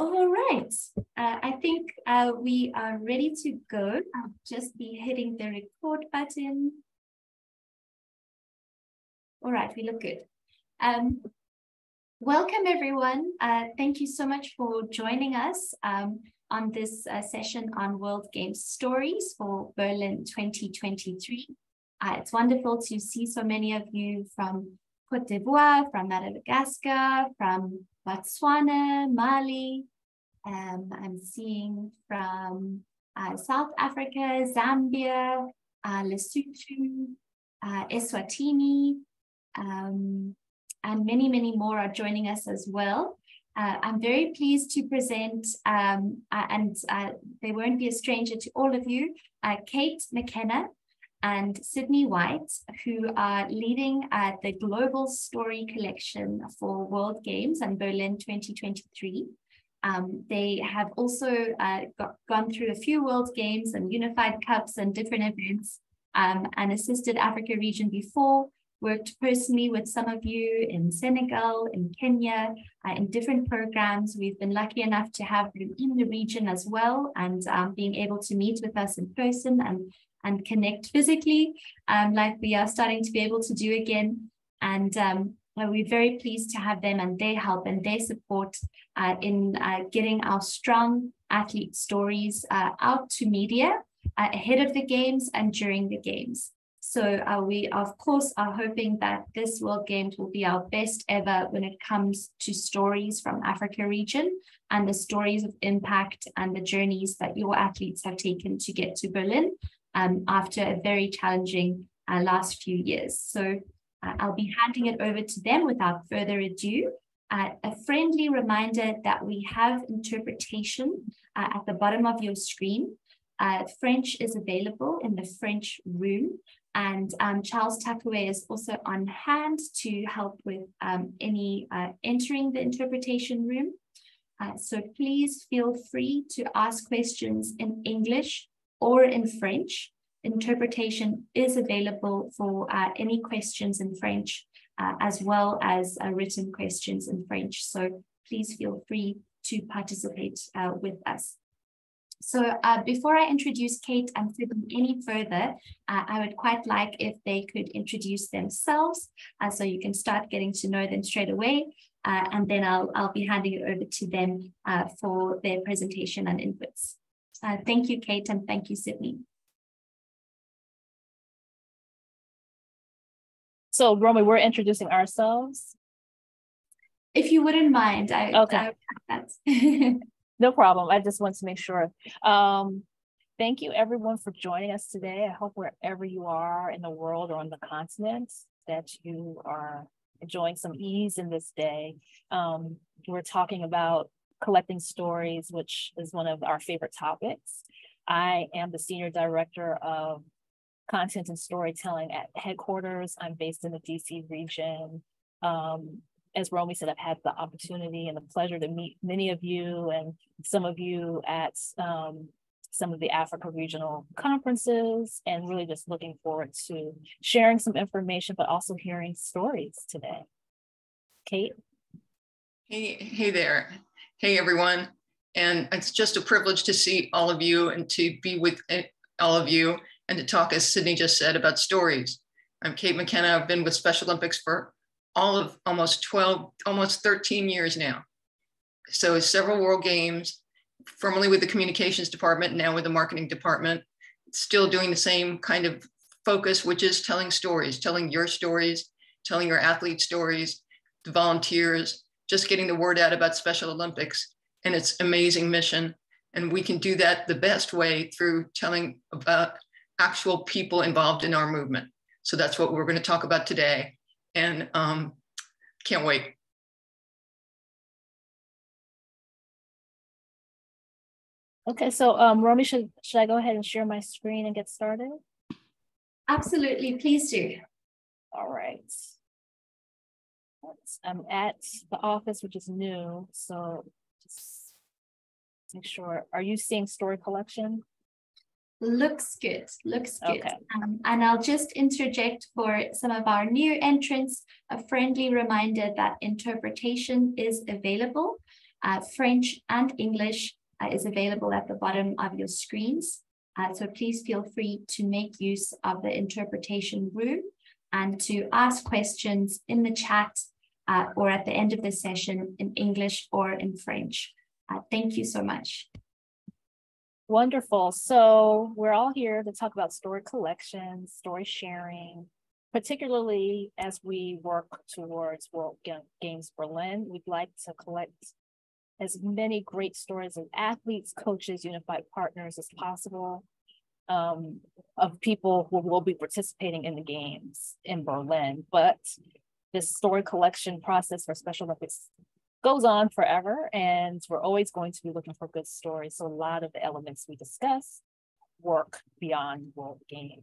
All right, I think we are ready to go. I'll just be hitting the record button. All right, we look good. Welcome everyone. Thank you so much for joining us on this session on World Games Stories for Berlin 2023. It's wonderful to see so many of you from Côte d'Ivoire, from Madagascar, from Botswana, Mali. I'm seeing from South Africa, Zambia, Lesotho, Eswatini, and many, many more are joining us as well. I'm very pleased to present, and they won't be a stranger to all of you, Kate McKenna and Sydnye White, who are leading the Global Story Collection for World Games and Berlin 2023. They have also gone through a few World Games and Unified Cups and different events and assisted Africa region before, worked personally with some of you in Senegal, in Kenya, in different programs. We've been lucky enough to have them in the region as well, and being able to meet with us in person and connect physically, like we are starting to be able to do again. And we're very pleased to have them and their help and their support in getting our strong athlete stories out to media ahead of the games and during the games. So we, of course, are hoping that this World Games will be our best ever when it comes to stories from Africa region and the stories of impact and the journeys that your athletes have taken to get to Berlin after a very challenging last few years. So I'll be handing it over to them without further ado. A friendly reminder that we have interpretation at the bottom of your screen. French is available in the French room, and Charles Takaway is also on hand to help with any entering the interpretation room. So please feel free to ask questions in English or in French. Interpretation is available for any questions in French, as well as written questions in French. So please feel free to participate with us. So before I introduce Kate and Sydnye any further, I would quite like if they could introduce themselves, so you can start getting to know them straight away, and then I'll be handing it over to them for their presentation and inputs. Thank you, Kate, and thank you, Sydnye. So, Romi, we're introducing ourselves. If you wouldn't mind, okay. No problem. I just want to make sure. Thank you, everyone, for joining us today. I hope wherever you are in the world or on the continent that you are enjoying some ease in this day. We're talking about collecting stories, which is one of our favorite topics. I am the Senior Director of Content and Storytelling at headquarters. I'm based in the DC region. As Romi said, I've had the opportunity and the pleasure to meet many of you and some of you at some of the Africa regional conferences, and really just looking forward to sharing some information, but also hearing stories today. Kate? Hey there. Hey, everyone. And it's just a privilege to see all of you and to be with all of you and to talk, as Sydnye just said, about stories. I'm Kate McKenna. I've been with Special Olympics for all of almost 13 years now. So several World Games, formerly with the communications department, now with the marketing department, still doing the same kind of focus, which is telling stories, telling your stories, telling your athlete stories, the volunteers, just getting the word out about Special Olympics and its amazing mission. And we can do that the best way through telling about actual people involved in our movement. So that's what we're going to talk about today. And can't wait. Okay, so Romi, should I go ahead and share my screen and get started? Absolutely, please do. All right. I'm at the office, which is new, so just make sure. Are you seeing story collection? Looks good, looks good. Okay. And I'll just interject for some of our new entrants, a friendly reminder that interpretation is available. French and English is available at the bottom of your screens. So please feel free to make use of the interpretation room and to ask questions in the chat or at the end of the session in English or in French. Thank you so much. Wonderful. So we're all here to talk about story collections, story sharing, particularly as we work towards World Games Berlin. We'd like to collect as many great stories of athletes, coaches, unified partners as possible, of people who will be participating in the games in Berlin. But this story collection process for Special Olympics goes on forever, and we're always going to be looking for good stories. So a lot of the elements we discuss work beyond World Games.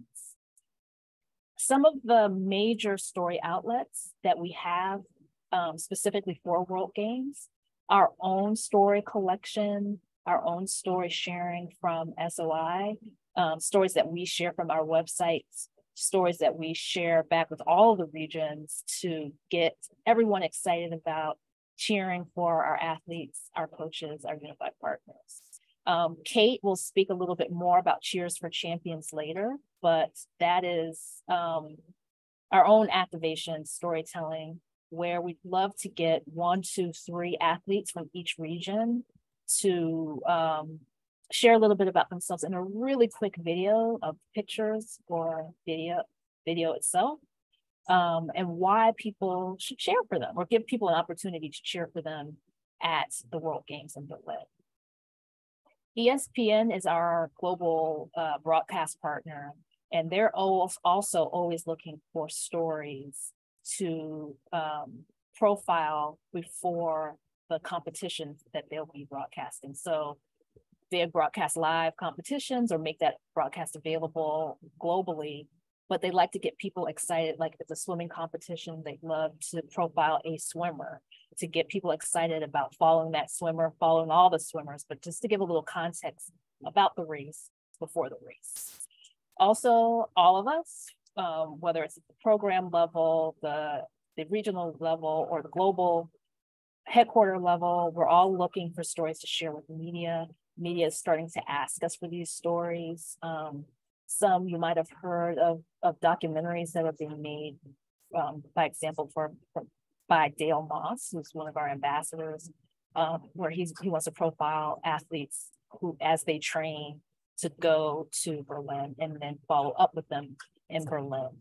Some of the major story outlets that we have specifically for World Games, our own story collection, our own story sharing from SOI, stories that we share from our websites, stories that we share back with all of the regions to get everyone excited about cheering for our athletes, our coaches, our unified partners. Kate will speak a little bit more about Cheers for Champions later, but that is our own activation storytelling, where we'd love to get 1, 2, 3 athletes from each region to share a little bit about themselves in a really quick video of pictures or video itself, and why people should cheer for them or give people an opportunity to cheer for them at the World Games in Berlin. ESPN is our global broadcast partner, and they're also always looking for stories to profile before the competitions that they'll be broadcasting. So they broadcast live competitions or make that broadcast available globally, but they like to get people excited. Like if it's a swimming competition, they'd love to profile a swimmer to get people excited about following that swimmer, following all the swimmers, but just to give a little context about the race before the race. Also, all of us, whether it's at the program level, the regional level, or the global headquarter level, we're all looking for stories to share with the media. Media is starting to ask us for these stories. Some you might have heard of documentaries that are being made, by example, by Dale Moss, who's one of our ambassadors, where he wants to profile athletes who, as they train, to go to Berlin and then follow up with them in Berlin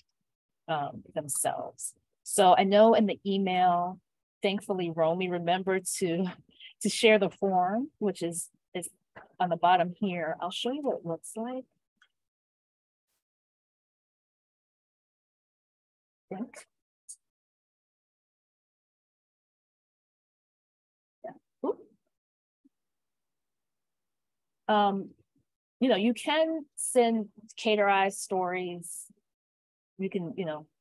themselves. So I know in the email, thankfully, Romi remembered to share the form, which is on the bottom here. I'll show you what it looks like. I think. Yeah. You can send caterized stories. You can,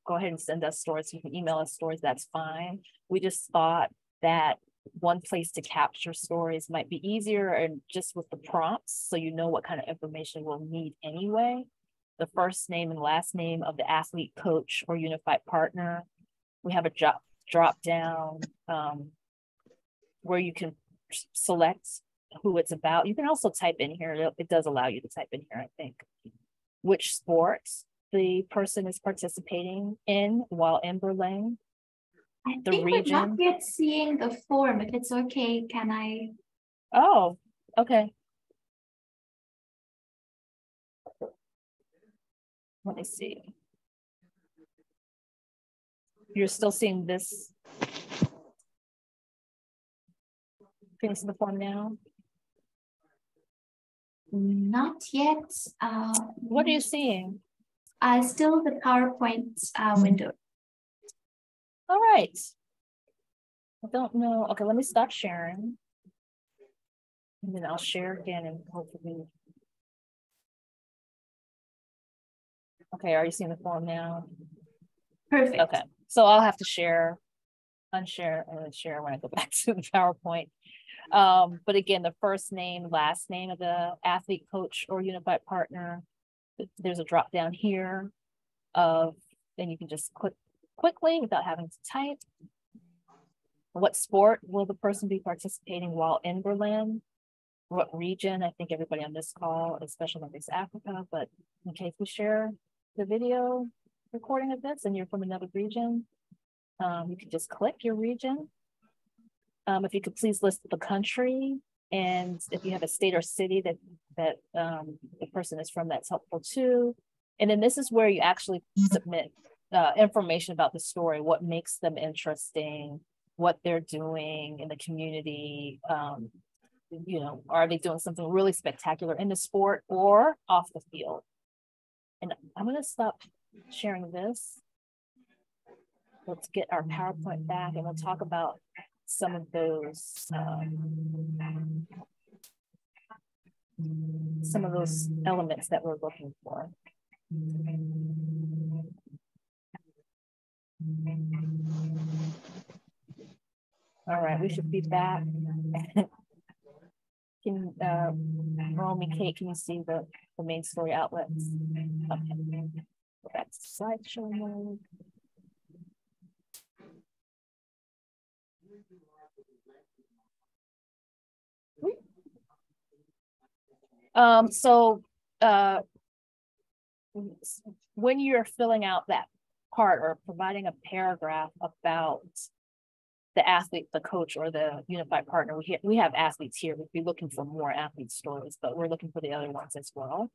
go ahead and send us stories. You can email us stories, that's fine. We just thought that one place to capture stories might be easier, and just with the prompts, so you know what kind of information we'll need anyway. The first name and last name of the athlete, coach, or unified partner. We have a drop down where you can select who it's about. You can also type in here. It does allow you to type in here, I think, which sports the person is participating in while in Berlin. I think we're not yet seeing the form. If it's okay, can I? Oh, okay. Let me see. You're still seeing this? Can you see the form now? Not yet. What are you seeing? Still the PowerPoint window. All right. I don't know. Okay, let me stop sharing. And then I'll share again and hopefully. Okay, are you seeing the form now? Perfect. Okay, so I'll have to share, unshare, and then share when I go back to the PowerPoint. But again, the first name, last name of the athlete, coach, or unified partner. There's a drop down here of, then you can just click quickly without having to type. What sport will the person be participating while in Berlin? What region? I think everybody on this call, especially when it's Africa, but in case we share the video recording of this and you're from another region, you can just click your region. If you could please list the country, and if you have a state or city that the person is from, that's helpful too. And then this is where you actually submit information about the story, what makes them interesting, what they're doing in the community. You know, are they doing something really spectacular in the sport or off the field? And I'm going to stop sharing this. Let's get our PowerPoint back and we'll talk about some of those elements that we're looking for. All right, we should be back. Can Romi, Kate, can you see the main story outlets? Okay, go back to slideshow mode. When you're filling out that part or providing a paragraph about the athlete, the coach, or the unified partner, we have athletes here. We'd be looking for more athlete stories, but we're looking for the other ones as well.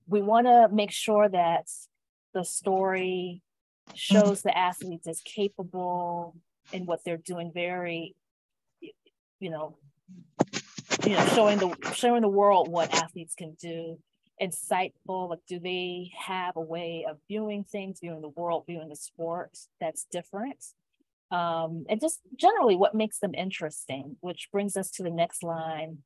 We want to make sure that the story shows the athletes as capable in what they're doing, very, showing the world what athletes can do, insightful. Like, do they have a way of viewing things, viewing the world, viewing the sport that's different? And just generally what makes them interesting, which brings us to the next line.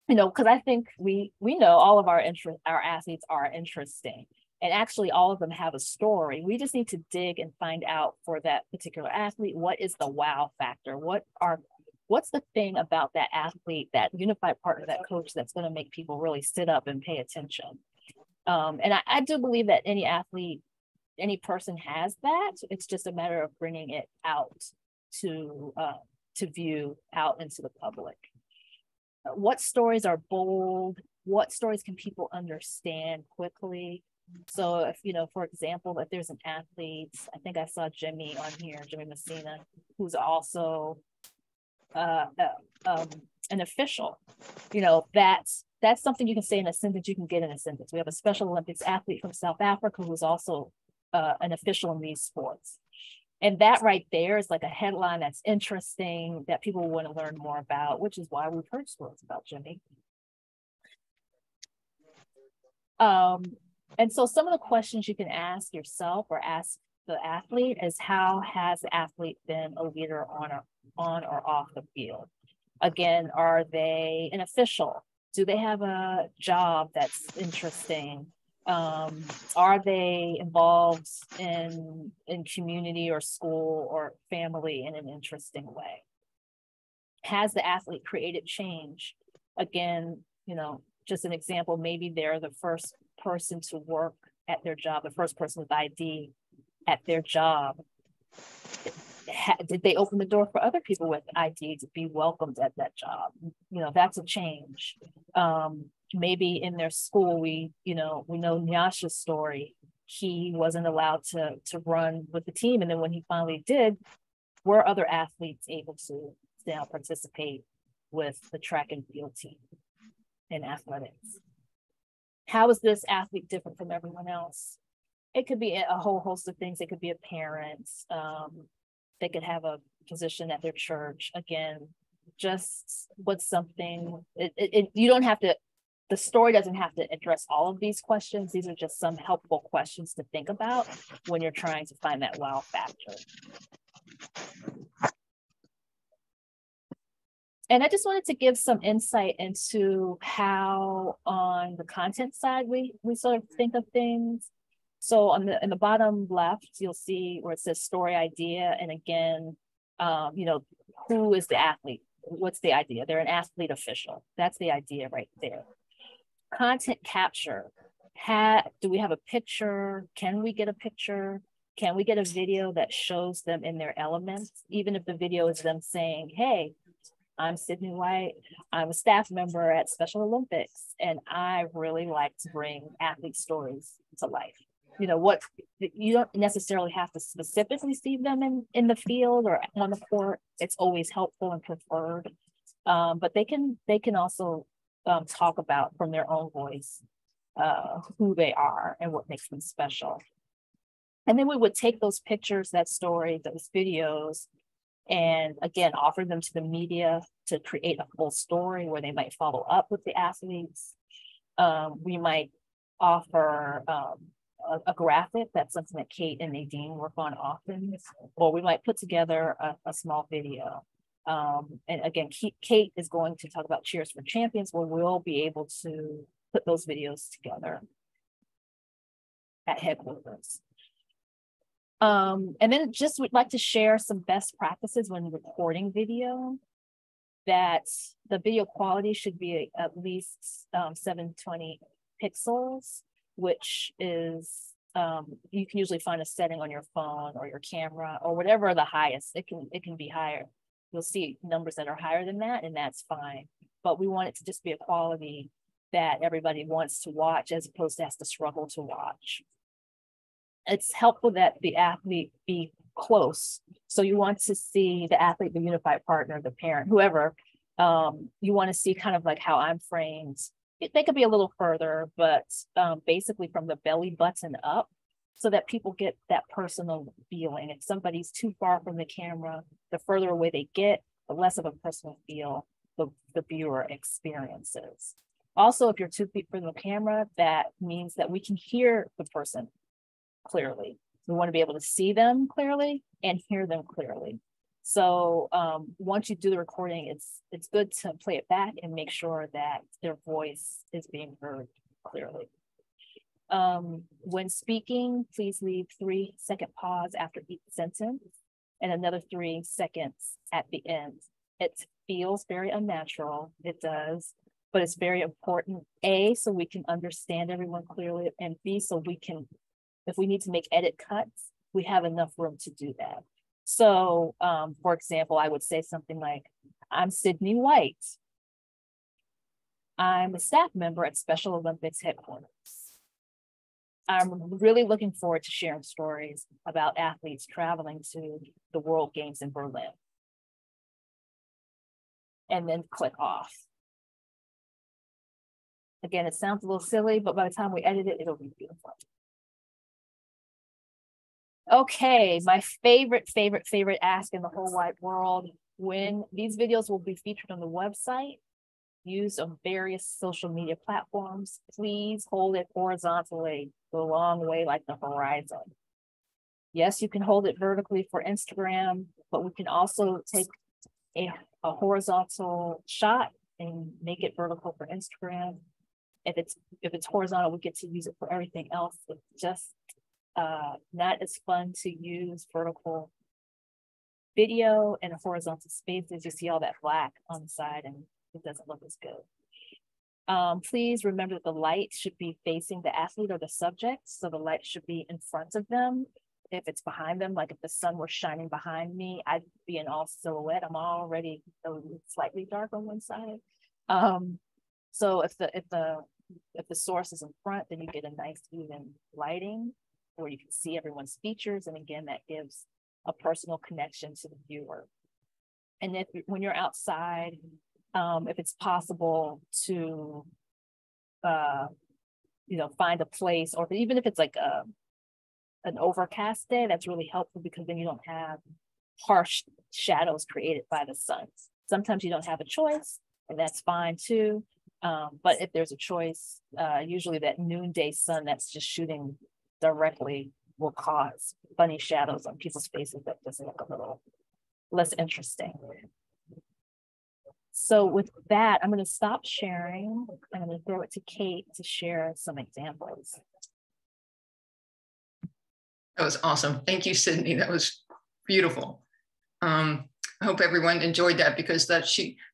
Because I think we know all of our athletes are interesting, and actually all of them have a story. We just need to dig and find out for that particular athlete, what is the wow factor? What's the thing about that athlete, that unified partner, that coach, that's going to make people really sit up and pay attention? And I do believe that any athlete, any person has that. It's just a matter of bringing it out to view out into the public. What stories are bold? What stories can people understand quickly? So if, for example, if there's an athlete, I think I saw Jimmy on here, Jimmy Messina, who's also an official, that's something you can say in a sentence, you can get in a sentence. We have a Special Olympics athlete from South Africa who's also an official in these sports. And that right there is like a headline that's interesting, that people want to learn more about, which is why we've heard stories about Jimmy. And so some of the questions you can ask yourself or ask the athlete is, how has the athlete been a leader on or off the field? Again, are they an official? Do they have a job that's interesting? Are they involved in community or school or family in an interesting way? Has the athlete created change? Again, just an example, maybe they're the first person to work at their job, the first person with ID at their job. Did they open the door for other people with ID to be welcomed at that job? That's a change. Maybe in their school, we know Nyasha's story. He wasn't allowed to run with the team. And then when he finally did, were other athletes able to now participate with the track and field team in athletics? How is this athlete different from everyone else? It could be a whole host of things. It could be a parent. They could have a position at their church. Again, just what's something, you don't have to, the story doesn't have to address all of these questions. These are just some helpful questions to think about when you're trying to find that wow factor. And I just wanted to give some insight into how on the content side, we sort of think of things. So in the bottom left, you'll see where it says story idea. And again, who is the athlete? What's the idea? They're an athlete official. That's the idea right there. Content capture. Do we have a picture? Can we get a picture? can we get a video that shows them in their elements? Even if the video is them saying, hey, I'm Sydnye White, I'm a staff member at Special Olympics, and I really like to bring athlete stories to life. You know, what, you don't necessarily have to specifically see them in the field or on the court. It's always helpful and preferred. But they can also talk about from their own voice who they are and what makes them special. And then we would take those pictures, that story, those videos, and again, offer them to the media to create a full story where they might follow up with the athletes. We might offer a graphic. That's something that Kate and Nadine work on often, or we might put together a small video. And again, Kate is going to talk about Cheers for Champions, where we'll be able to put those videos together at headquarters. And then just would like to share some best practices when recording video, that the video quality should be at least 720 pixels, which is, you can usually find a setting on your phone or your camera or whatever the highest. It can be higher. You'll see numbers that are higher than that, and that's fine. But we want it to just be a quality that everybody wants to watch as opposed to has to struggle to watch. It's helpful that the athlete be close. So you want to see the athlete, the unified partner, the parent, whoever. You want to see kind of like how I'm framed. They could be a little further, but basically from the belly button up, so that people get that personal feeling. If somebody's too far from the camera, the further away they get, the less of a personal feel the viewer experiences. Also, if you're 2 feet from the camera, that means that we can hear the person clearly. We want to be able to see them clearly and hear them clearly. So once you do the recording, it's good to play it back and make sure that their voice is being heard clearly. When speaking, please leave 3-second pause after each sentence and another 3 seconds at the end. It feels very unnatural, it does, but it's very important, A, so we can understand everyone clearly, and B, so we can, if we need to make edit cuts, we have enough room to do that. So, for example, I would say something like, I'm Sydnye White. I'm a staff member at Special Olympics headquarters. I'm really looking forward to sharing stories about athletes traveling to the World Games in Berlin. And then click off. Again, it sounds a little silly, but by the time we edit it, it'll be beautiful. Okay, my favorite ask in the whole wide world. When these videos will be featured on the website, used on various social media platforms, please hold it horizontally the long way like the horizon. Yes, you can hold it vertically for Instagram, but we can also take a horizontal shot and make it vertical for Instagram. If it's horizontal, we get to use it for everything else. It's just not as fun to use vertical video in a horizontal space as you see all that black on the side and it doesn't look as good. Please remember that the light should be facing the athlete or the subject. So the light should be in front of them. If it's behind them, like if the sun were shining behind me, I'd be in all silhouette. I'm already slightly dark on one side. So if the source is in front, then you get a nice even lighting where you can see everyone's features. And again, that gives a personal connection to the viewer. And when you're outside, if it's possible to, find a place, or even if it's like an overcast day, that's really helpful because then you don't have harsh shadows created by the sun. Sometimes you don't have a choice, and that's fine too. But if there's a choice, usually that noonday sun that's just shooting directly will cause funny shadows on people's faces that just look a little less interesting. So with that, I'm going to stop sharing. I'm going to throw it to Kate to share some examples. That was awesome. Thank you, Sydnye. That was beautiful. I hope everyone enjoyed that because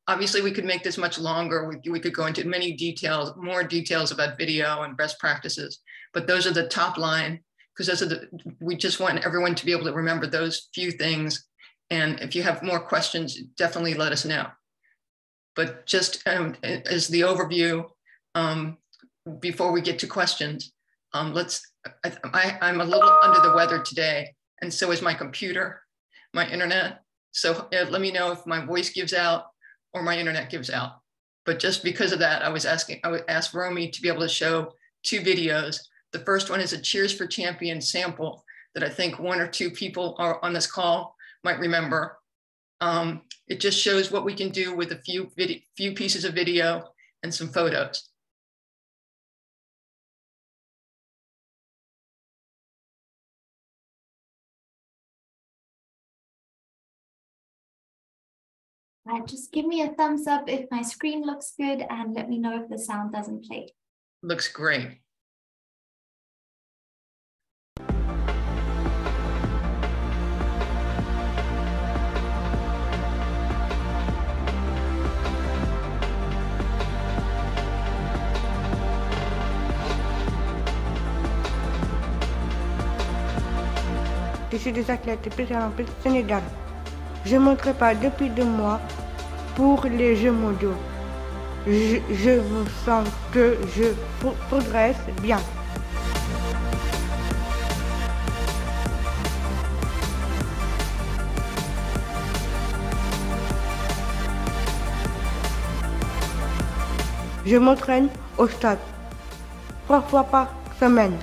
obviously we could make this much longer. We could go into many details, more details about video and best practices, but those are the top line because we just want everyone to be able to remember those few things. And if you have more questions, definitely let us know. But just as the overview, before we get to questions, I'm a little under the weather today, and so is my computer, my internet. So let me know if my voice gives out or my internet gives out. But just because of that, I would ask Romi to be able to show 2 videos. The first one is a Cheers for Champions sample that I think 1 or 2 people are on this call might remember. It just shows what we can do with a few pieces of video and some photos. Just give me a thumbs up if my screen looks good, and let me know if the sound doesn't play. Looks great. Je suis des athlètes olympiques Sénégal. Je me prépare depuis 2 mois pour les Jeux mondiaux. Je me sens que je progresse bien. Je m'entraîne au stade 3 fois par semaine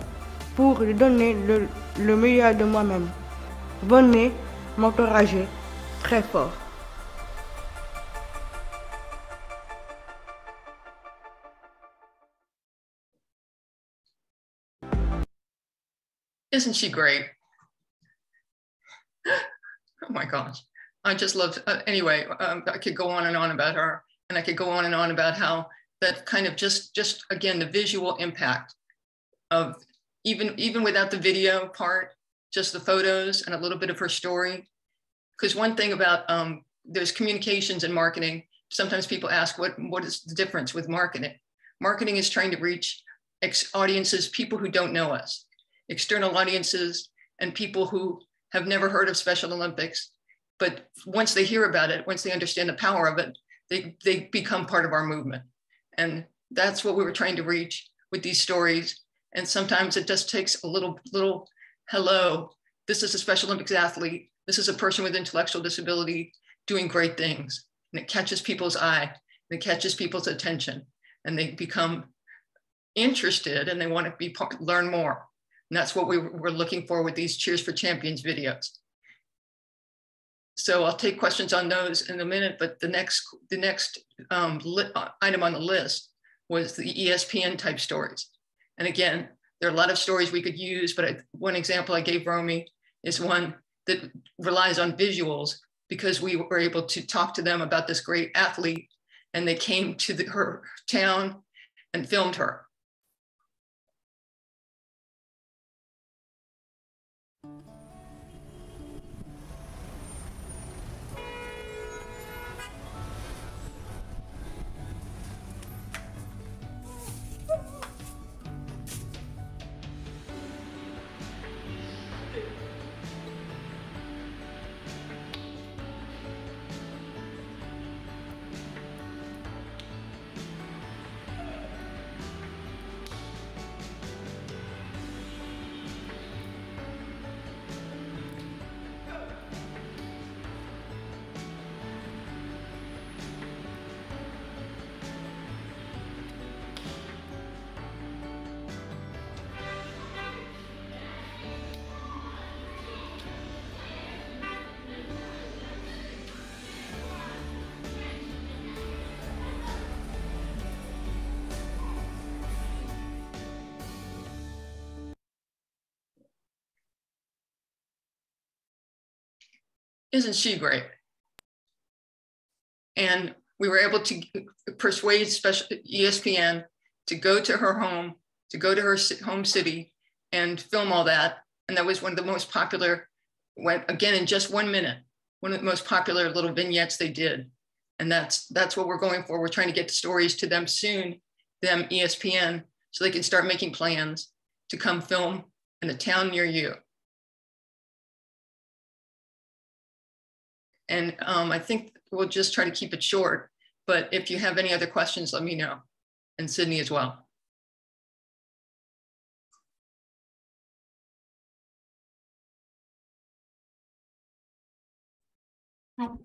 pour donner le meilleur de moi-même. Venez m'encourager très fort. Isn't she great? Oh my gosh. I just love, anyway, I could go on and on about her, and I could go on and on about how that kind of just again, the visual impact of even without the video part, just the photos and a little bit of her story. Because one thing about, there's communications and marketing. Sometimes people ask, what is the difference with marketing? Marketing is trying to reach audiences, people who don't know us, external audiences, and people who have never heard of Special Olympics. But once they hear about it, once they understand the power of it, they become part of our movement. And that's what we were trying to reach with these stories. And sometimes it just takes a little, hello, this is a Special Olympics athlete. This is a person with intellectual disability doing great things. And it catches people's eye, and it catches people's attention, and they become interested and they want to learn more. And that's what we were looking for with these Cheers for Champions videos. So I'll take questions on those in a minute, but the next item on the list was the ESPN type stories. And again, there are a lot of stories we could use, but one example I gave Romi is one that relies on visuals, because we were able to talk to them about this great athlete, and they came to her town and filmed her. Isn't she great? And we were able to persuade ESPN to go to her home, to go to her home city and film all that. And that was one of the most popular, again, in just 1 minute, one of the most popular little vignettes they did. And that's what we're going for. We're trying to get the stories to them soon, them ESPN, so they can start making plans to come film in a town near you. And I think we'll just try to keep it short, but if you have any other questions, let me know, and Sydney as well.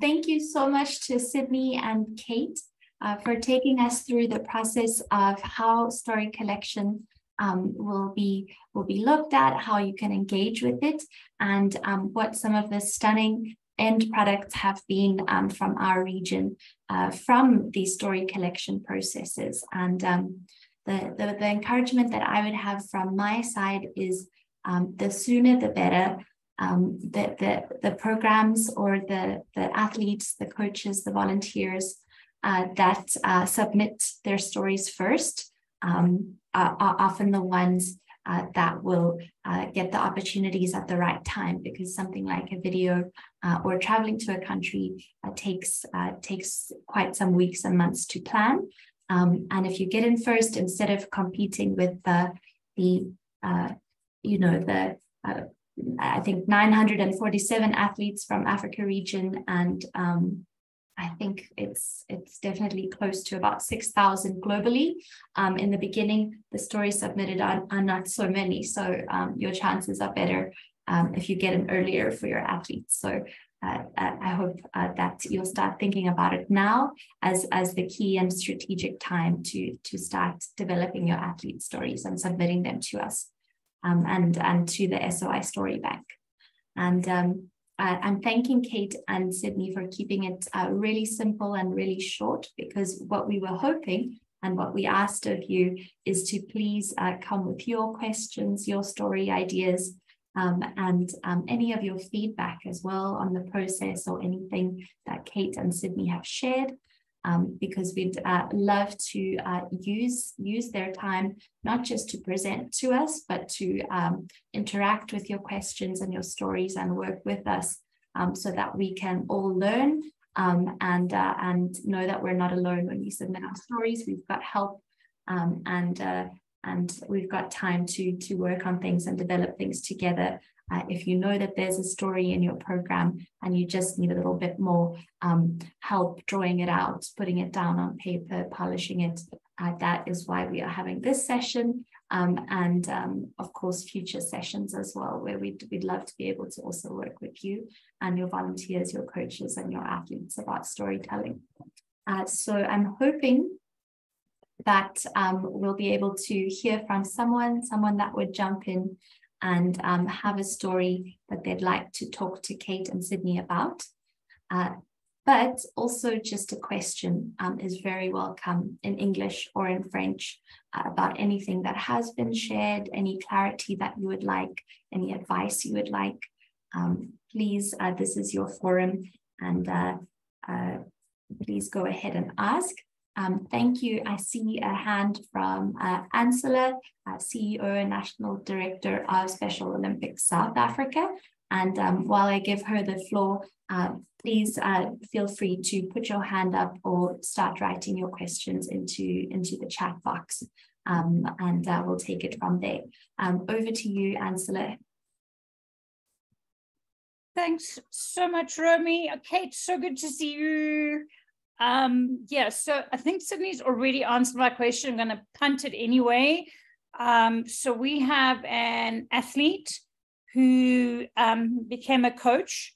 Thank you so much to Sydney and Kate for taking us through the process of how story collection will be looked at, how you can engage with it, and what some of the stunning end products have been from our region from these story collection processes. And the encouragement that I would have from my side is the sooner the better. The programs or the athletes, the coaches, the volunteers that submit their stories first are often the ones that will get the opportunities at the right time, because something like a video or traveling to a country takes quite some weeks and months to plan. And if you get in first, instead of competing with I think 947 athletes from Africa region, and I think it's definitely close to about 6,000 globally. In the beginning, the stories submitted are not so many, so your chances are better if you get in earlier for your athletes. So I hope that you'll start thinking about it now as the key and strategic time to start developing your athlete stories and submitting them to us. And to the SOI Story Bank. And I'm thanking Kate and Sydney for keeping it really simple and really short, because what we were hoping and what we asked of you is to please come with your questions, your story ideas, and any of your feedback as well on the process or anything that Kate and Sydney have shared. Because we'd love to use their time, not just to present to us, but to interact with your questions and your stories and work with us so that we can all learn and know that we're not alone when we submit our stories. We've got help and we've got time to work on things and develop things together. If you know that there's a story in your program and you just need a little bit more help drawing it out, putting it down on paper, polishing it, that is why we are having this session and of course future sessions as well, where we'd love to be able to also work with you and your volunteers, your coaches and your athletes about storytelling. So I'm hoping that we'll be able to hear from someone that would jump in and have a story that they'd like to talk to Kate and Sydney about. But also just a question is very welcome in English or in French about anything that has been shared, any clarity that you would like, any advice you would like. Please, this is your forum, and please go ahead and ask. Thank you. I see a hand from Ansela, CEO and National Director of Special Olympics South Africa. And while I give her the floor, please feel free to put your hand up or start writing your questions into the chat box, and we'll take it from there. Over to you, Ansela. Thanks so much, Romi. Kate, so good to see you. Yeah, so I think Sydney's already answered my question. I'm going to punt it anyway. So we have an athlete who became a coach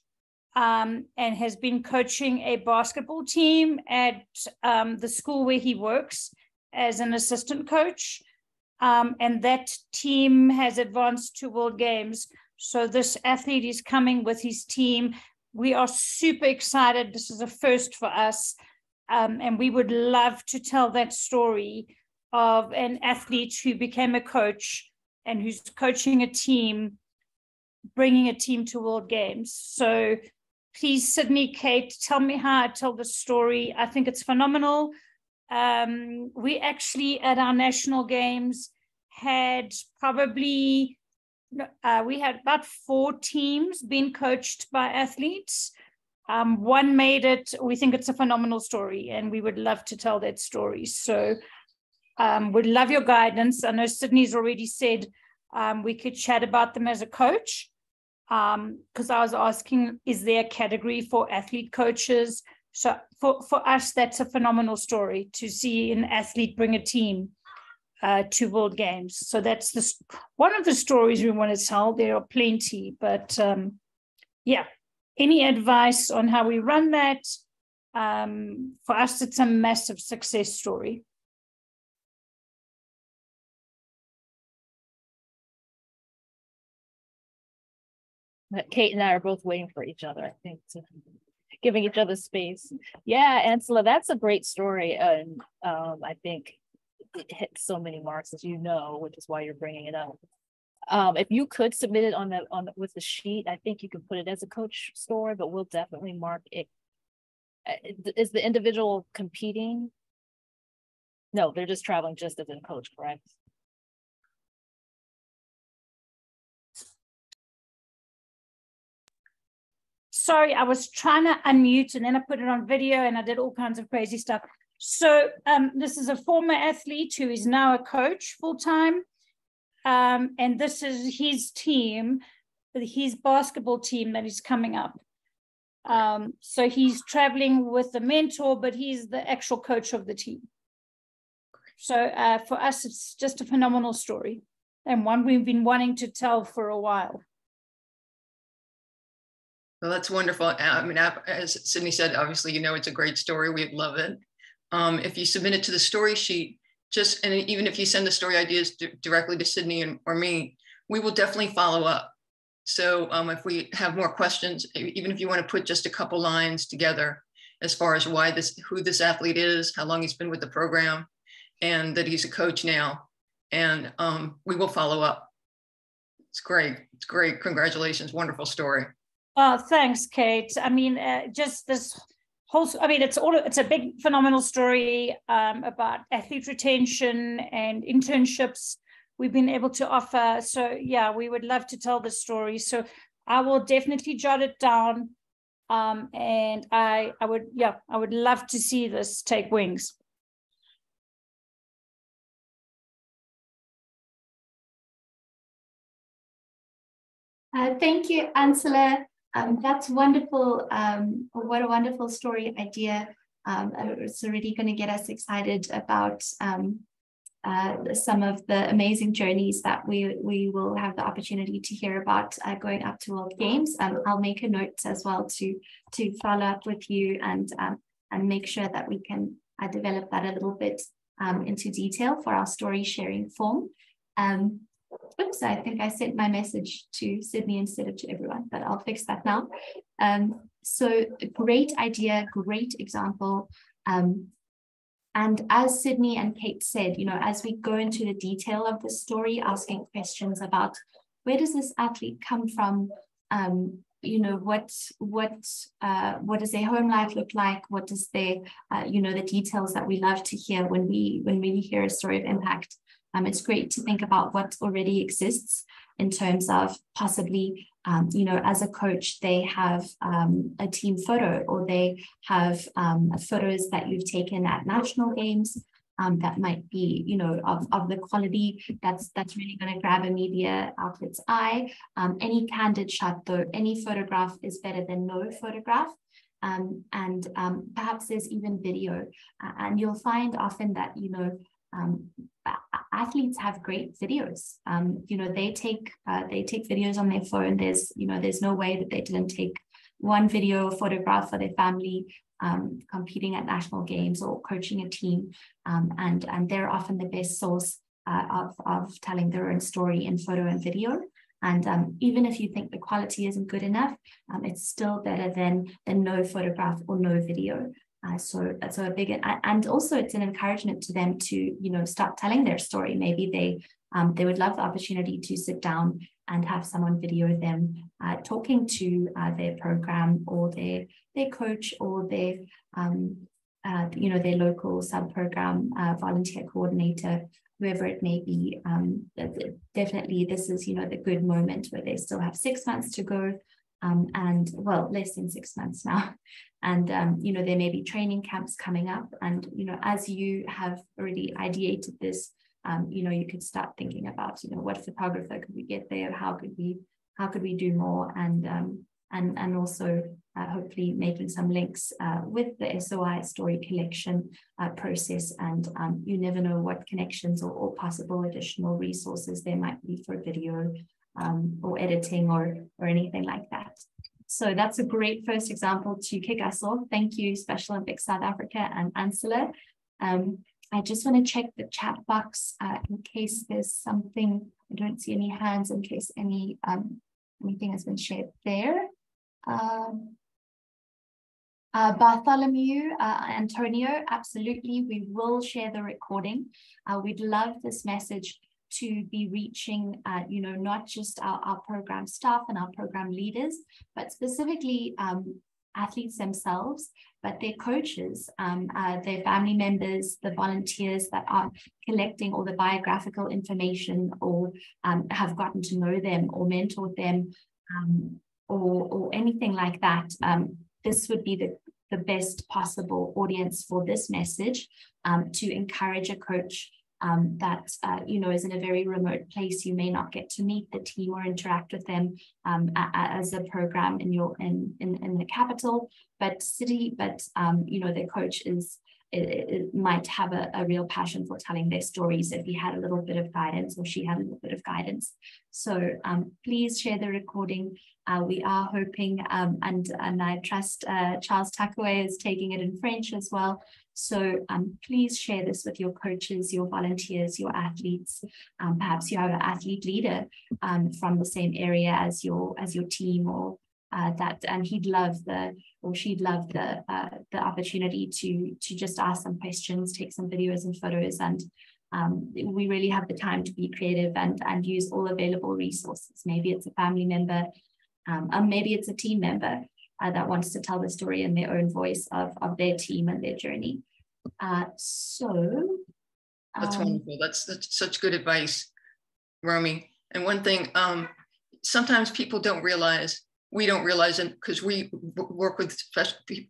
and has been coaching a basketball team at the school where he works as an assistant coach. And that team has advanced to World Games. So this athlete is coming with his team. We are super excited. This is a first for us. And we would love to tell that story of an athlete who became a coach and who's coaching a team, bringing a team to World Games. So please, Sydney, Kate, tell me how I tell the story. I think it's phenomenal. We actually, at our national games, had probably, we had about 4 teams being coached by athletes. One made it. We think it's a phenomenal story, and we would love to tell that story. So we'd love your guidance. I know Sydney's already said We could chat about them as a coach, because I was asking, is there a category for athlete coaches? So for us, that's a phenomenal story to see an athlete bring a team to World Games. So that's one of the stories we want to tell. There are plenty, but yeah, any advice on how we run that? For us, it's a massive success story. Kate and I are both waiting for each other, I think, giving each other space. Yeah, Ansela, that's a great story. And I think it hits so many marks, as you know, which is why you're bringing it up. If you could submit it with the sheet, I think you could put it as a coach story, but we'll definitely mark it. Is the individual competing? No, they're just traveling just as a coach, correct? Sorry, I was trying to unmute and then I put it on video and I did all kinds of crazy stuff. So this is a former athlete who is now a coach full-time. And this is his team, his basketball team that is coming up. So he's traveling with the mentor, but he's the actual coach of the team. So for us, it's just a phenomenal story and one we've been wanting to tell for a while. Well, that's wonderful. I mean, as Sydnye said, obviously, you know, it's a great story. We'd love it. If you submit it to the story sheet, and even if you send the story ideas directly to Sydnye or me, we will definitely follow up. So if we have more questions, even if you want to put just a couple lines together as far as who this athlete is, how long he's been with the program, and that he's a coach now, and we will follow up. It's great. It's great. Congratulations. Wonderful story. Oh, thanks, Kate. I mean, just this whole, I mean, it's a big, phenomenal story about athlete retention and internships we've been able to offer. So yeah, we would love to tell the story. So I will definitely jot it down. And I would love to see this take wings. Thank you, Ansela. That's wonderful. What a wonderful story idea. It's already going to get us excited about some of the amazing journeys that we will have the opportunity to hear about going up to World Games. I'll make a note as well to follow up with you and make sure that we can develop that a little bit into detail for our story sharing form. Oops, I think I sent my message to Sydnye instead of to everyone, but I'll fix that now. So great idea, great example. And as Sydnye and Kate said, you know, as we go into the detail of the story, asking questions about where does this athlete come from? You know, what does their home life look like? What does their, you know, the details that we love to hear when we hear a story of impact. It's great to think about what already exists in terms of possibly, you know, as a coach, they have a team photo, or they have photos that you've taken at national games that might be, you know, of the quality that's really going to grab a media outlet's eye. Any candid shot, though, any photograph is better than no photograph. And perhaps there's even video. And you'll find often that, you know, athletes have great videos. You know, they take videos on their phone. There's no way that they didn't take one video or photograph for their family competing at national games or coaching a team. And they're often the best source of telling their own story in photo and video. And even if you think the quality isn't good enough, it's still better than no photograph or no video. So that's a big, and also it's an encouragement to them to, you know, start telling their story. Maybe they would love the opportunity to sit down and have someone video them talking to their program or their coach or their, you know, their local sub-program volunteer coordinator, whoever it may be. Definitely this is, you know, the good moment where they still have 6 months to go. And well, less than 6 months now. And, you know, there may be training camps coming up. And, you know, as you have already ideated this, you know, you could start thinking about, you know, what photographer could we get there? How could we do more? And also hopefully making some links with the SOI story collection process. And you never know what connections or possible additional resources there might be for video or editing or anything like that. So that's a great first example to kick us off. Thank you, Special Olympics South Africa and Ansela. I just want to check the chat box in case there's something. I don't see any hands in case anything has been shared there. Bartholomew, Antonio, absolutely, we will share the recording. We'd love this message to be reaching, you know, not just our program staff and our program leaders, but specifically athletes themselves, but their coaches, their family members, the volunteers that are collecting all the biographical information or have gotten to know them or mentored them or anything like that. This would be the best possible audience for this message to encourage a coach that you know, is in a very remote place. You may not get to meet the team or interact with them as a program in the capital, but city. But you know, the coach might have a real passion for telling their stories if he had a little bit of guidance or she had a little bit of guidance. So please share the recording. We are hoping, and I trust Charles Takaway is taking it in French as well. So please share this with your coaches, your volunteers, your athletes. Perhaps you have an athlete leader from the same area as your team, or that, and he'd love she'd love the opportunity to just ask some questions, take some videos and photos, and we really have the time to be creative and use all available resources. Maybe it's a family member, maybe it's a team member that wants to tell the story in their own voice of their team and their journey. So that's wonderful. That's such good advice, Romi. And one thing, sometimes people don't realize, we don't realize it because we work with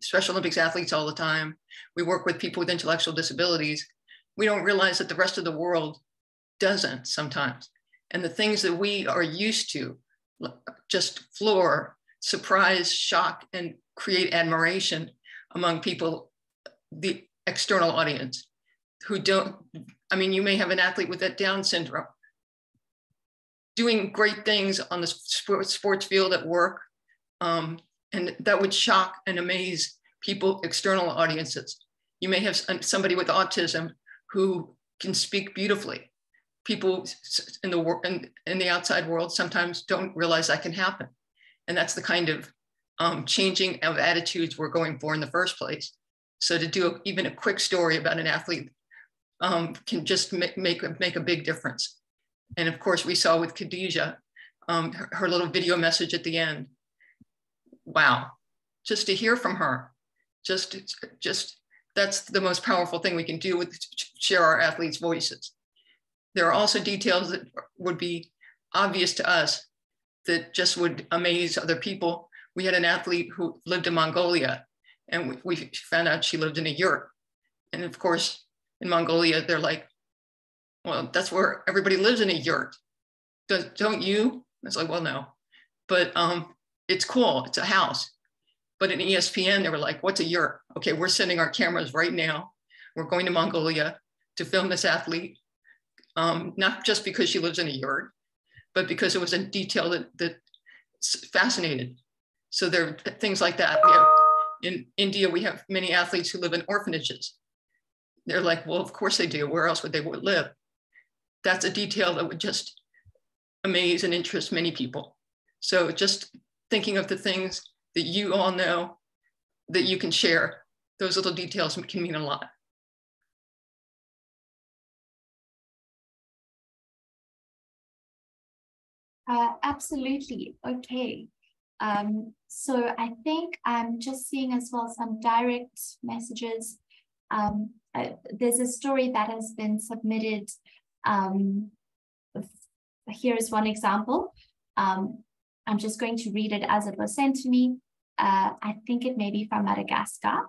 Special Olympics athletes all the time. We work with people with intellectual disabilities. We don't realize that the rest of the world doesn't sometimes. And the things that we are used to just floor, surprise, shock, and create admiration among people, the external audience who don't, I mean, you may have an athlete with that Down syndrome doing great things on the sports field at work. And that would shock and amaze people, external audiences. You may have somebody with autism who can speak beautifully. People in the outside world sometimes don't realize that can happen. And that's the kind of changing of attitudes we're going for in the first place. So to do even a quick story about an athlete can just make a big difference. And of course, we saw with Khadija, her little video message at the end. Wow, just to hear from her, just that's the most powerful thing we can do with share our athletes' voices. There are also details that would be obvious to us that just would amaze other people. We had an athlete who lived in Mongolia, and we found out she lived in a yurt. And of course, in Mongolia, they're like, well, that's where everybody lives, in a yurt. Don't you? I was like, well, no, but it's cool, it's a house. But in ESPN, they were like, what's a yurt? Okay, we're sending our cameras right now. We're going to Mongolia to film this athlete, not just because she lives in a yurt, but because it was a detail that fascinated. So there are things like that. In India, we have many athletes who live in orphanages. They're like, well, of course they do. Where else would they live? That's a detail that would just amaze and interest many people. So just thinking of the things that you all know that you can share, those little details can mean a lot. Absolutely. Okay. So I think I'm just seeing as well some direct messages. There's a story that has been submitted. Here is one example. I'm just going to read it as it was sent to me. I think it may be from Madagascar.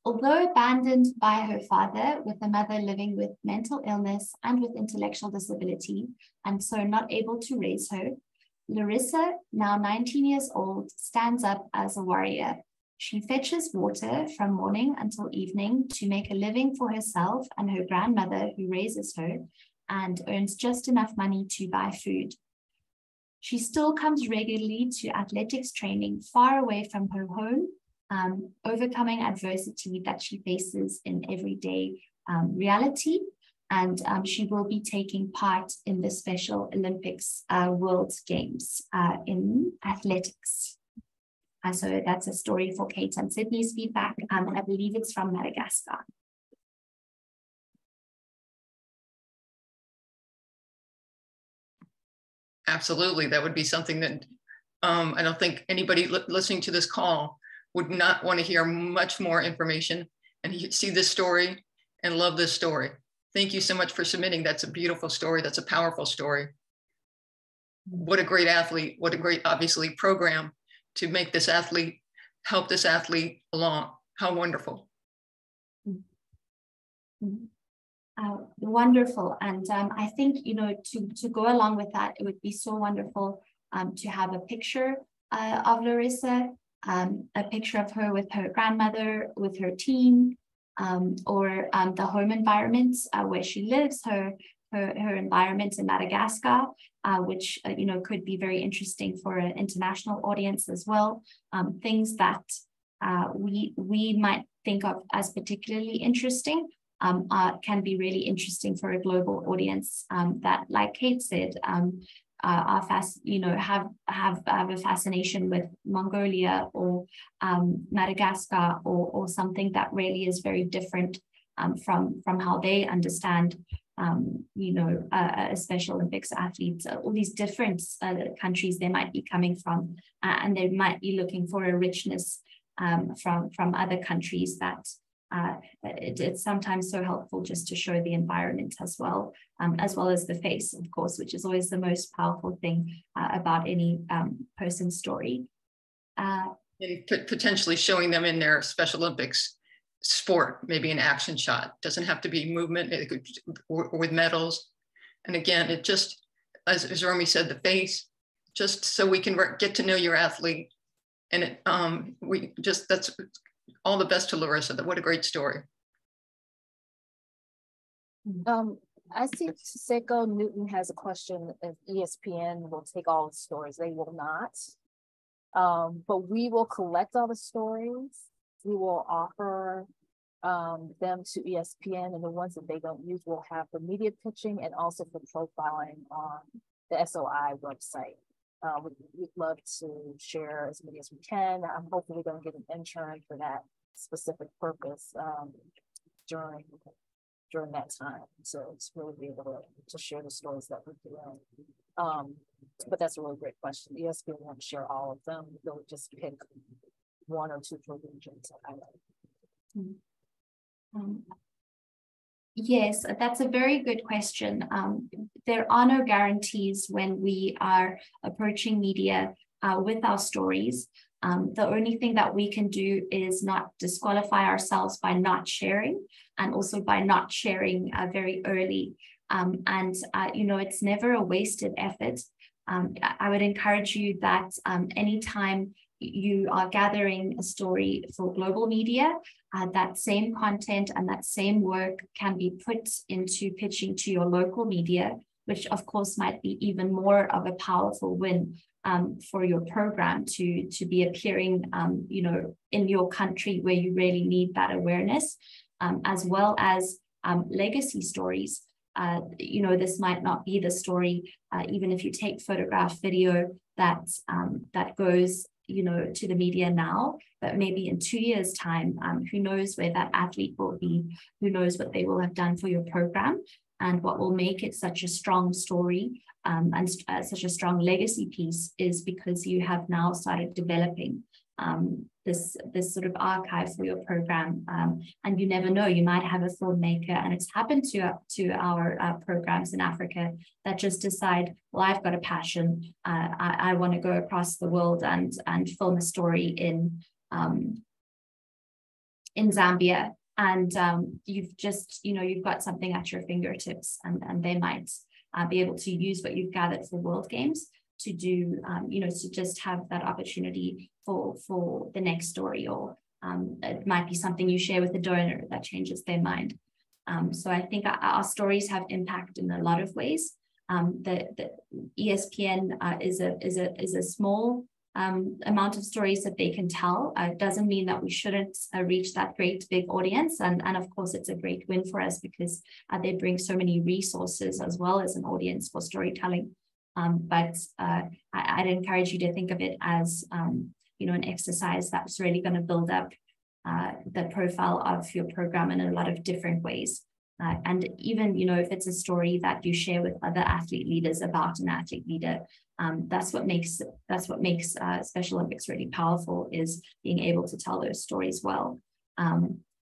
Although abandoned by her father, with a mother living with mental illness and with intellectual disability, and so not able to raise her, Larissa, now 19 years old, stands up as a warrior. She fetches water from morning until evening to make a living for herself and her grandmother who raises her, and earns just enough money to buy food. She still comes regularly to athletics training far away from her home, overcoming adversity that she faces in everyday reality. And she will be taking part in the Special Olympics World Games in athletics. So that's a story for Kate and Sydney's feedback. And I believe it's from Madagascar. Absolutely, that would be something that I don't think anybody listening to this call would not want to hear much more information and see this story and love this story. Thank you so much for submitting. That's a beautiful story. That's a powerful story. What a great athlete. What a great, obviously, program to make this athlete, help this athlete along. How wonderful. Wonderful. And I think, you know, to go along with that, it would be so wonderful to have a picture of Larissa, a picture of her with her grandmother, with her team, or the home environment where she lives, her environment in Madagascar, which you know, could be very interesting for an international audience as well. Things that we might think of as particularly interesting can be really interesting for a global audience that, like Kate said, are have a fascination with Mongolia or Madagascar or something that really is very different from how they understand a Special Olympics athletes, all these different countries they might be coming from, and they might be looking for a richness from other countries that it's sometimes so helpful just to show the environment as well as the face, of course, which is always the most powerful thing about any person's story. And potentially showing them in their Special Olympics sport, maybe an action shot. Doesn't have to be movement, it could, or with medals. And again, it just, as Romi said, the face, just so we can get to know your athlete. And that's all the best to Larissa. What a great story. I see Seiko Newton has a question if ESPN will take all the stories. They will not. But we will collect all the stories. We will offer them to ESPN, and the ones that they don't use will have for media pitching and also for profiling on the SOI website. We'd love to share as many as we can. I'm hopefully going to get an intern for that specific purpose during that time. So it's really be able to share the stories that we're doing. But that's a really great question. ESPN won't share all of them. They'll just pick one or two per region to highlight. Yes, that's a very good question. There are no guarantees when we are approaching media with our stories. The only thing that we can do is not disqualify ourselves by not sharing, and also by not sharing very early. It's never a wasted effort. I would encourage you that anytime you are gathering a story for global media, that same content and that same work can be put into pitching to your local media, which of course might be even more of a powerful win for your program to be appearing, in your country where you really need that awareness, as well as legacy stories. This might not be the story, even if you take photograph, video that goes to the media now, but maybe in 2 years' time, who knows where that athlete will be, who knows what they will have done for your program, and what will make it such a strong story and such a strong legacy piece is because you have now started developing this sort of archive for your program, and you never know, you might have a filmmaker, and it's happened to our programs in Africa that just decide, well, I've got a passion, I want to go across the world and film a story in Zambia, and you've just, you've got something at your fingertips, and they might be able to use what you've gathered for World Games to do, to just have that opportunity for the next story, or it might be something you share with a donor that changes their mind. So I think our stories have impact in a lot of ways. The ESPN is a small amount of stories that they can tell. It doesn't mean that we shouldn't reach that great big audience, and of course it's a great win for us because they bring so many resources as well as an audience for storytelling. But I'd encourage you to think of it as an exercise that's really going to build up the profile of your program in a lot of different ways. And even, if it's a story that you share with other athlete leaders about an athlete leader, that's what makes Special Olympics really powerful, is being able to tell those stories well.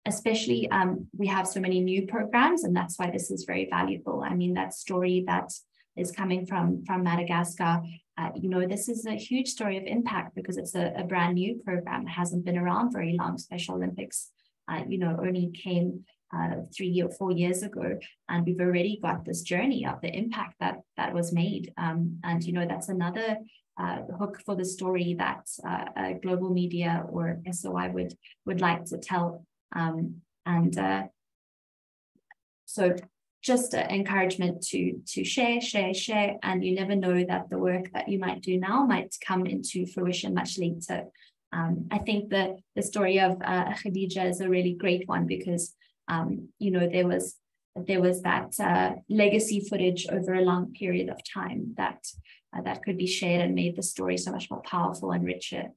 Especially, we have so many new programs, and that's why this is very valuable. I mean, that story that is coming from Madagascar, this is a huge story of impact because it's a brand new program. It hasn't been around very long. Special Olympics, only came 3 or 4 years ago, and we've already got this journey of the impact that was made. And that's another hook for the story that global media or SOI would like to tell. So just an encouragement to share, and you never know that the work that you might do now might come into fruition much later. I think the story of Khadija is a really great one because there was that legacy footage over a long period of time that could be shared and made the story so much more powerful and richer.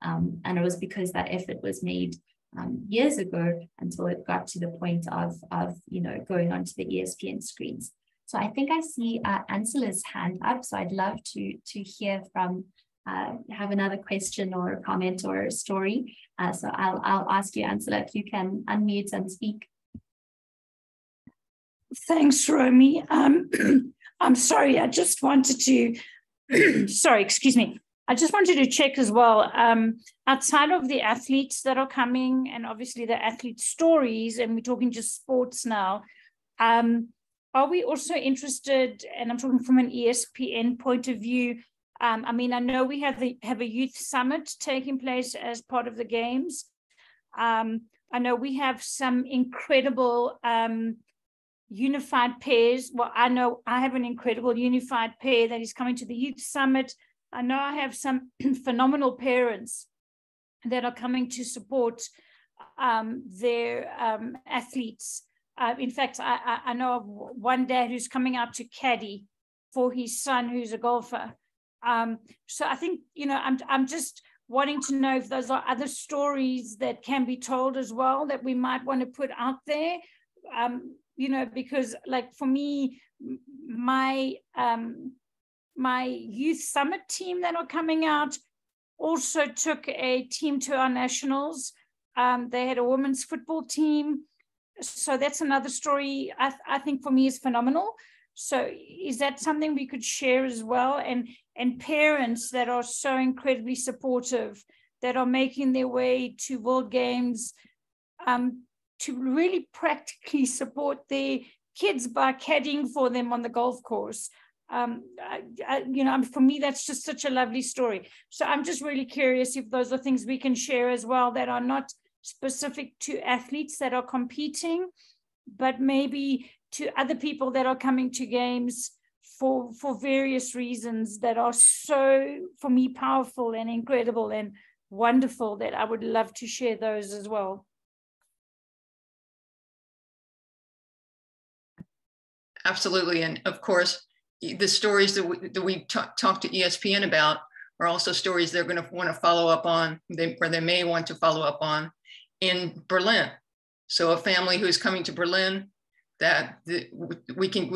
And it was because that effort was made years ago until it got to the point of going onto the ESPN screens. So I think I see Ansela's hand up. So I'd love to hear from, have another question or a comment or a story. So I'll ask you, Ansela, if you can unmute and speak. Thanks, Romi. I'm sorry, I just wanted to, sorry, excuse me. I just wanted to check as well, outside of the athletes that are coming and obviously the athlete stories, and we're talking just sports now, are we also interested, and I'm talking from an ESPN point of view, I mean, I know we have a youth summit taking place as part of the games. I know we have some incredible unified pairs. Well, I know I have an incredible unified pair that is coming to the youth summit. I know I have some phenomenal parents that are coming to support their athletes. In fact, I know of one dad who's coming out to caddy for his son who's a golfer. So I think, I'm just wanting to know if those are other stories that can be told as well that we might want to put out there. Because like for me, my youth summit team that are coming out also took a team to our nationals. They had a women's football team. So that's another story I think for me is phenomenal. So is that something we could share as well? And parents that are so incredibly supportive, that are making their way to World Games, to really practically support their kids by caddying for them on the golf course. For me, that's just such a lovely story. So I'm just really curious if those are things we can share as well that are not specific to athletes that are competing, but maybe to other people that are coming to games for various reasons that are so, for me, powerful and incredible and wonderful, that I would love to share those as well. Absolutely. And of course, the stories that we talk to ESPN about are also stories they're going to want to follow up on, or they may want to follow up on in Berlin. So a family who's coming to Berlin, that we can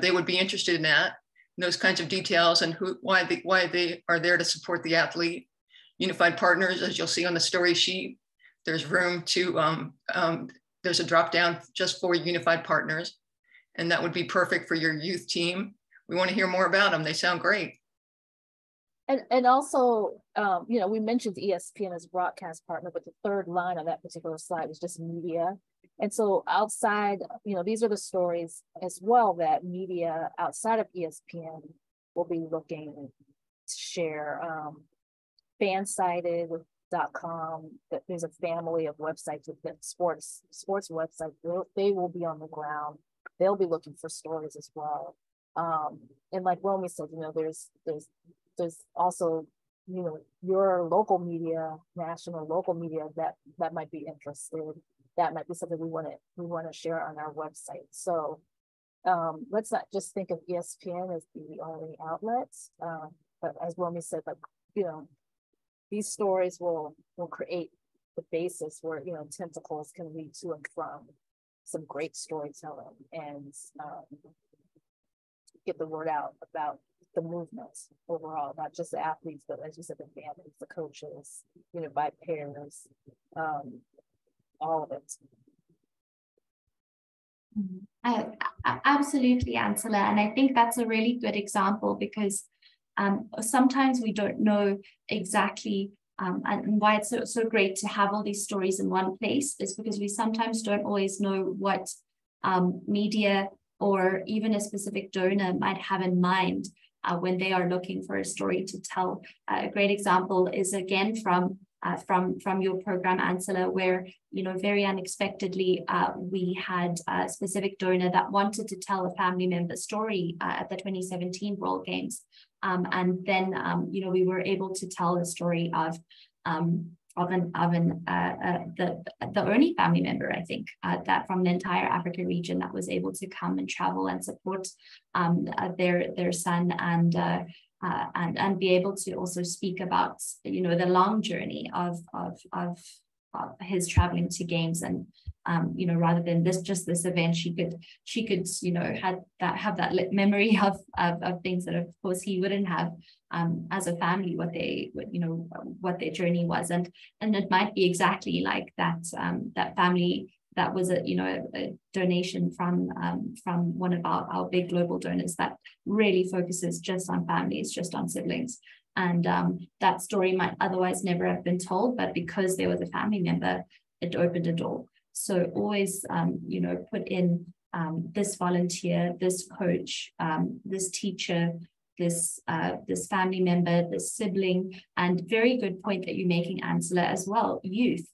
they would be interested in that, those kinds of details, and why they are there to support the athlete. Unified partners, as you'll see on the story sheet, there's room to there's a drop down just for unified partners, and that would be perfect for your youth team. We want to hear more about them. They sound great. And also, you know, we mentioned ESPN as broadcast partner, but the third line on that particular slide was just media. And so outside, you know, these are the stories as well that media outside of ESPN will be looking to share. Fansided.com, that there's a family of websites with sports websites. They will be on the ground. They'll be looking for stories as well. And like Romi said, you know, there's also, you know, your local media, national local media that might be interested. That might be something we want to share on our website. So let's not just think of ESPN as the only outlets. But as Romi said, like, you know, these stories will create the basis where, you know, tentacles can lead to and from some great storytelling and get the word out about the movements overall, not just the athletes, but as you said, the families, the coaches, you know, by pairs, all of it. Absolutely, Ansela. And I think that's a really good example because sometimes we don't know exactly and why it's so great to have all these stories in one place is because we sometimes don't always know what media or even a specific donor might have in mind when they are looking for a story to tell. A great example is again from your program, Ansela, where, you know, very unexpectedly, we had a specific donor that wanted to tell a family member story at the 2017 World Games. And then, you know, we were able to tell the story of the only family member, I think, that from the entire Africa region that was able to come and travel and support their son and be able to also speak about, you know, the long journey of his traveling to games. And you know, rather than this event, she could you know have that memory of things that of course he wouldn't have as a family, what their journey was. And it might be exactly like that family that was a donation from one of our big global donors that really focuses just on families, just on siblings. And that story might otherwise never have been told, but because there was a family member, it opened a door. So always, you know, put in this volunteer, this coach, this teacher, this family member, this sibling. And very good point that you're making, Ansela, as well, youth.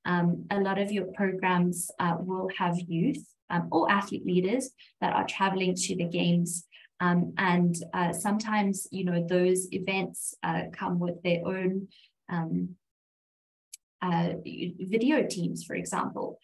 A lot of your programs will have youth or athlete leaders that are traveling to the games. And sometimes, you know, those events come with their own video teams, for example,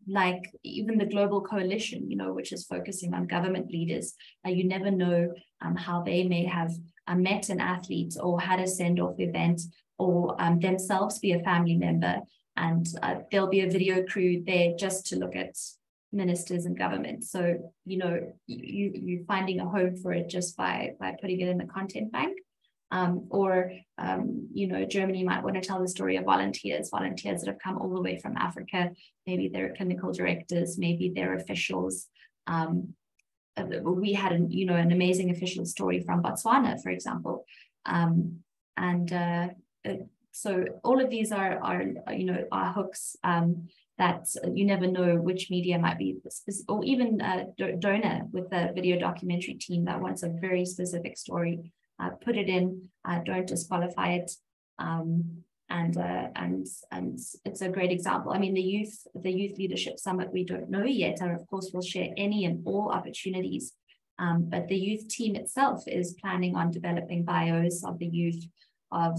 like even the Global Coalition, you know, which is focusing on government leaders. You never know how they may have met an athlete or had a send-off event or themselves be a family member. And there'll be a video crew there just to look at ministers and government. So, you know, you're finding a home for it just by putting it in the content bank. You know, Germany might want to tell the story of volunteers that have come all the way from Africa. Maybe they're clinical directors, maybe they're officials. We had an amazing official story from Botswana, for example. So all of these are hooks that you never know which media might be, or even a donor with a video documentary team that wants a very specific story. Put it in, don't disqualify it. And it's a great example. I mean, the Youth Leadership Summit, we don't know yet, and of course we'll share any and all opportunities. But the youth team itself is planning on developing bios of the youth, of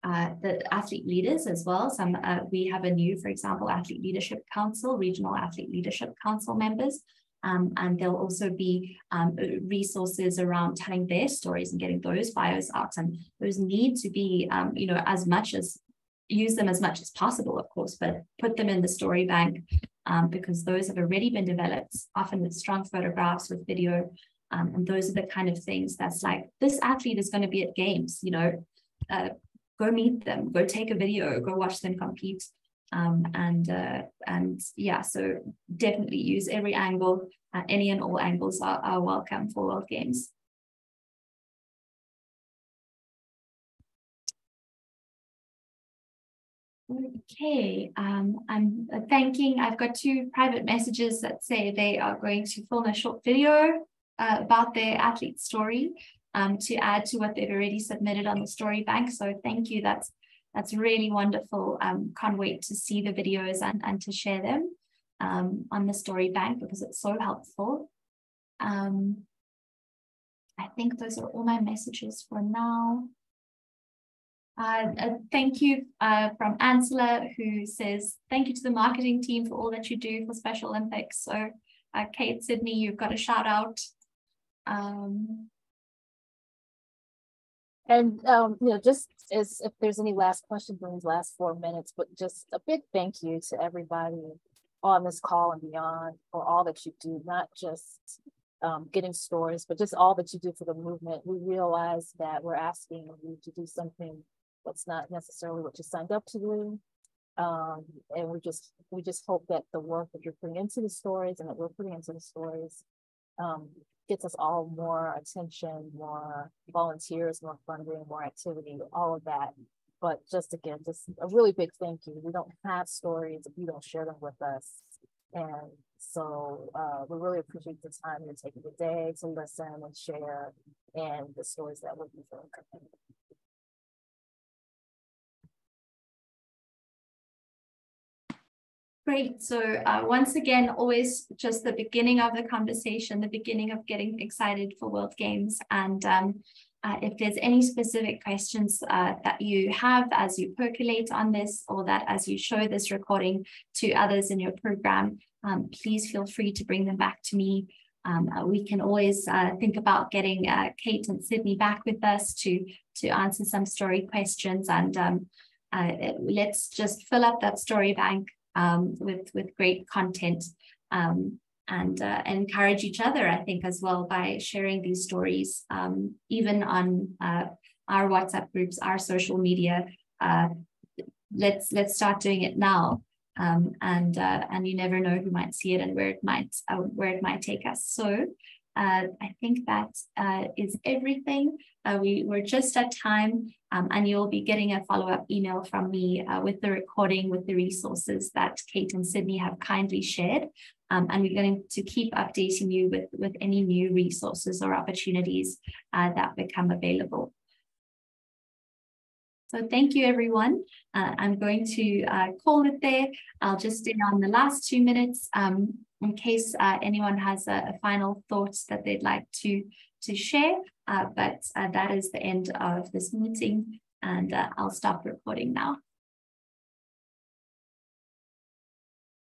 the athlete leaders as well. We have a new, for example, Athlete Leadership Council, Regional Athlete Leadership Council members. And there'll also be resources around telling their stories and getting those bios out. And those need to be, use them as much as possible, of course, but put them in the story bank because those have already been developed, often with strong photographs, with video. And those are the kind of things that's like, this athlete is going to be at games, go meet them, go take a video, go watch them compete. So definitely use every angle. Any and all angles are welcome for World Games. Okay, I'm thanking, I've got 2 private messages that say they are going to film a short video about their athlete story to add to what they've already submitted on the story bank. So thank you, that's really wonderful. Can't wait to see the videos and to share them on the story bank because it's so helpful. I think those are all my messages for now. Thank you from Ansela, who says, thank you to the marketing team for all that you do for Special Olympics. So Kate, Sydney, you've got a shout out. And just as if there's any last questions in these last 4 minutes, but just a big thank you to everybody on this call and beyond for all that you do, not just getting stories, but just all that you do for the movement. We realize that we're asking you to do something that's not necessarily what you signed up to do. And we just hope that the work that you're putting into the stories and that we're putting into the stories gets us all more attention, more volunteers, more funding, more activity, all of that. But just again, just a really big thank you. We don't have stories if you don't share them with us. And so we really appreciate the time you're taking today to listen and share and the stories that we're doing. Great. So once again, always just the beginning of the conversation, the beginning of getting excited for World Games. And if there's any specific questions that you have as you percolate on this, or that as you show this recording to others in your program, please feel free to bring them back to me. We can always think about getting Kate and Sydnye back with us to answer some story questions. And let's just fill up that story bank with great content and encourage each other, I think, as well, by sharing these stories, even on our WhatsApp groups, our social media. Let's start doing it now, and you never know who might see it and where it might take us. So I think that is everything. We're just at time, and you'll be getting a follow-up email from me with the recording, with the resources that Kate and Sydnye have kindly shared. And we're going to keep updating you with any new resources or opportunities that become available. So thank you, everyone. I'm going to call it there. I'll just stay on the last 2 minutes in case anyone has a final thought that they'd like to share. But that is the end of this meeting, and I'll stop recording now.